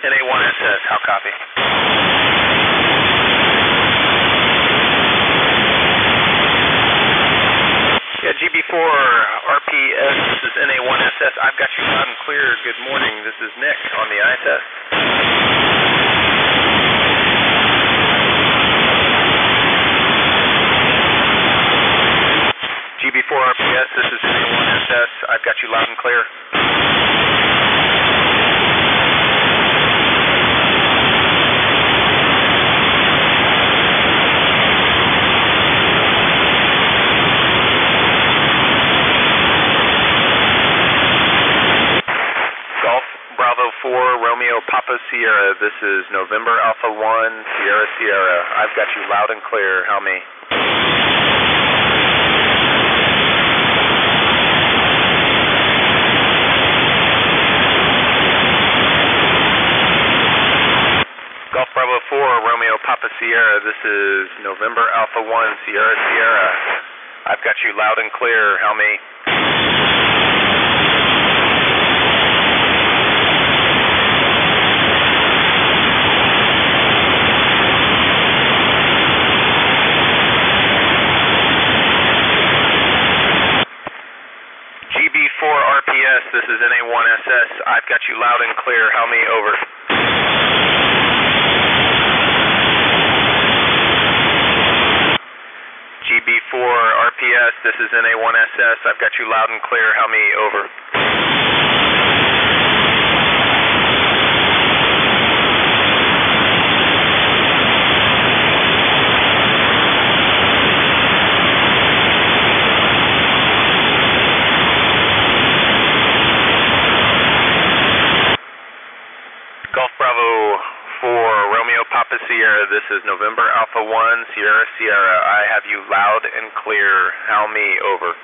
NA1SS, how copy? Yeah, GB4RPS, this is NA1SS. I've got you loud and clear. Good morning. This is Nick on the ISS. GB4RPS, this is NA1SS. I've got you loud and clear. Golf Bravo 4 Romeo Papa Sierra, this is November Alpha 1 Sierra Sierra. I've got you loud and clear. How me? Golf Bravo 4 Romeo Papa Sierra, this is November Alpha 1 Sierra Sierra. I've got you loud and clear. How me? GB4RPS, this is NA1SS. I've got you loud and clear. How me? Over. GB4RPS, this is NA1SS. I've got you loud and clear. How me? Over. Golf Bravo 4 Romeo Papa Sierra, this is November Alpha 1 Sierra Sierra. I have you loud and clear. How me? Over.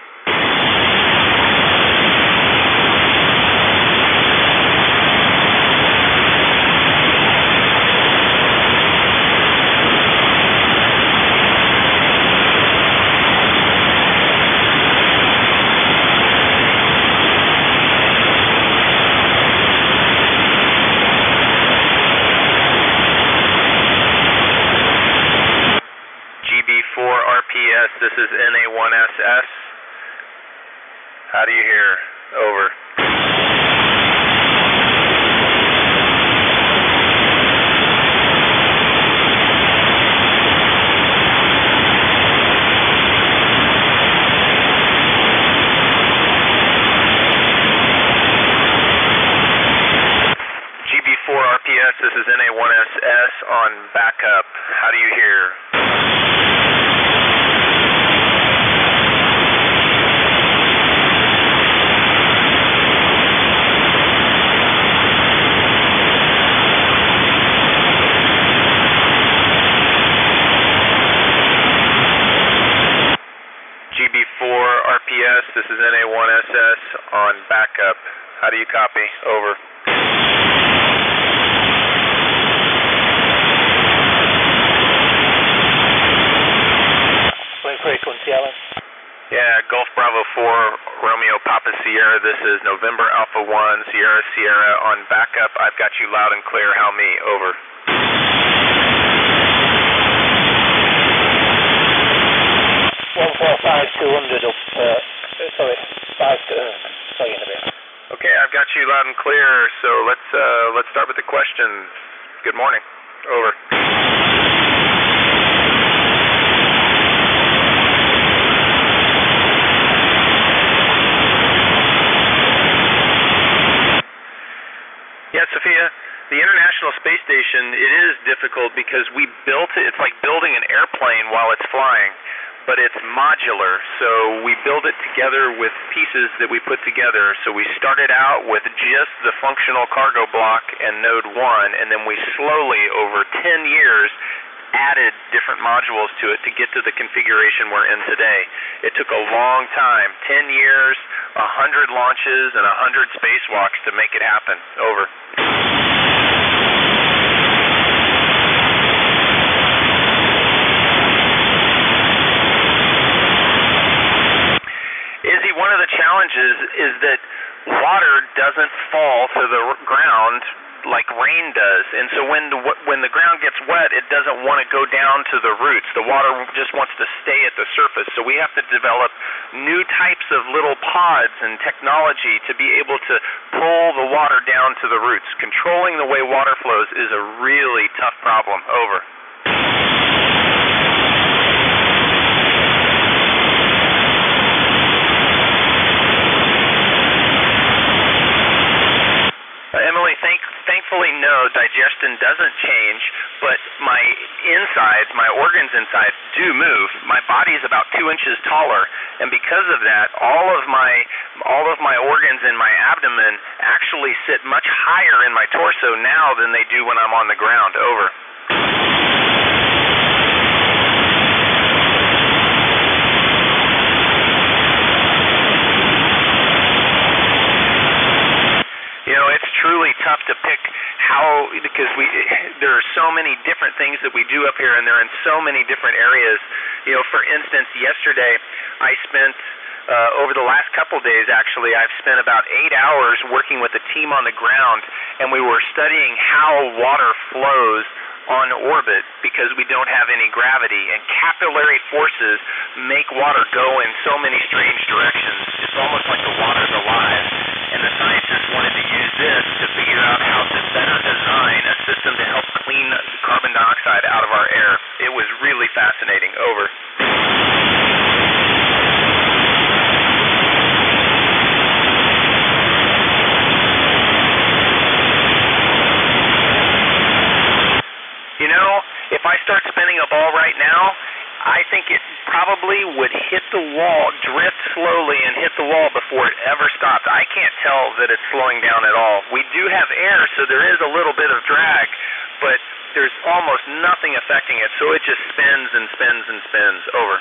GB4RPS, this is NA1SS. How do you hear? Over. GB4RPS, this is NA1SS on backup. How do you hear? GB4RPS, this is NA1SS on backup. How do you copy? Over. Frequency, Alan. Yeah, Golf Bravo 4 Romeo Papa Sierra, this is November Alpha 1 Sierra Sierra on backup. I've got you loud and clear. How me? Over. 145-200 up, sorry, 5, sorry in a bit. Okay, I've got you loud and clear, so let's start with the questions. Good morning. Over. Yeah, Sophia, the International Space Station, it is difficult because we built it. It's like building an airplane while it's flying, but it's modular. So we build it together with pieces that we put together. So we started out with just the functional cargo block and node 1, and then we slowly, over 10 years, added different modules to it to get to the configuration we're in today. It took a long time, 10 years, 100 launches, and 100 spacewalks to make it happen. Over. Izzy, one of the challenges is that water doesn't fall to the ground like rain does. And so when the ground gets wet, it doesn't want to go down to the roots. The water just wants to stay at the surface. So we have to develop new types of little pods and technology to be able to pull the water down to the roots. Controlling the way water flows is a really tough problem. Over. Emily, thankfully, no, digestion doesn't change, but my insides, my organs inside, do move. My body is about 2 inches taller, and because of that, all of my organs in my abdomen actually sit much higher in my torso now than they do when I'm on the ground. Over. You know, it's truly tough to pick how, because there are so many different things that we do up here, and they're in so many different areas. You know, for instance, yesterday I spent, over the last couple days actually, I've spent about 8 hours working with a team on the ground, and we were studying how water flows on orbit because we don't have any gravity, and capillary forces make water go in so many strange directions. It's almost like the water's alive, and the scientists wanted to use this to figure out how to better design a system to help clean carbon dioxide out of our air. It was really fascinating. Over. You know, if I start spinning a ball right now, I think it probably would hit the wall, drift slowly and hit the wall before it ever stops. I can't tell that it's slowing down at all. We do have air, so there is a little bit of drag, but there's almost nothing affecting it, so it just spins and spins and spins. Over.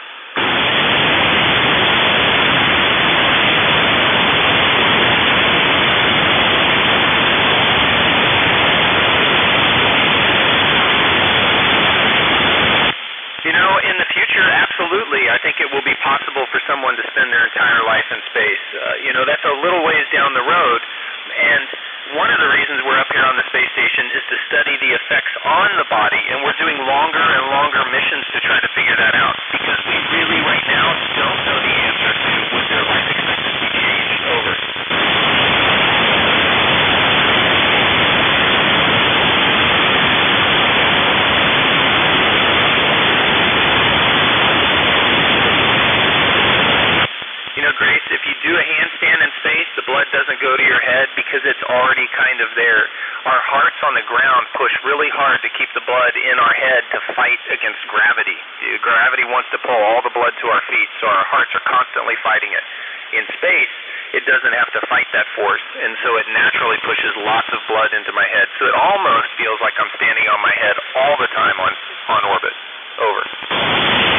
You know, in the future, absolutely. I think it will be possible for someone to spend their entire life in space. You know, that's a little ways down the road. And one of the reasons we're up here on the space station is to study the effects on the body. And we're doing longer and longer missions to try to figure that out. Because we really, right now, don't know the answer to would their life expectancy change. Over. You know, Grace, if you do a handstand in space, the blood doesn't go to your head because it's already kind of there. Our hearts on the ground push really hard to keep the blood in our head to fight against gravity. Gravity wants to pull all the blood to our feet, so our hearts are constantly fighting it. In space, it doesn't have to fight that force, and so it naturally pushes lots of blood into my head. So it almost feels like I'm standing on my head all the time on orbit. Over.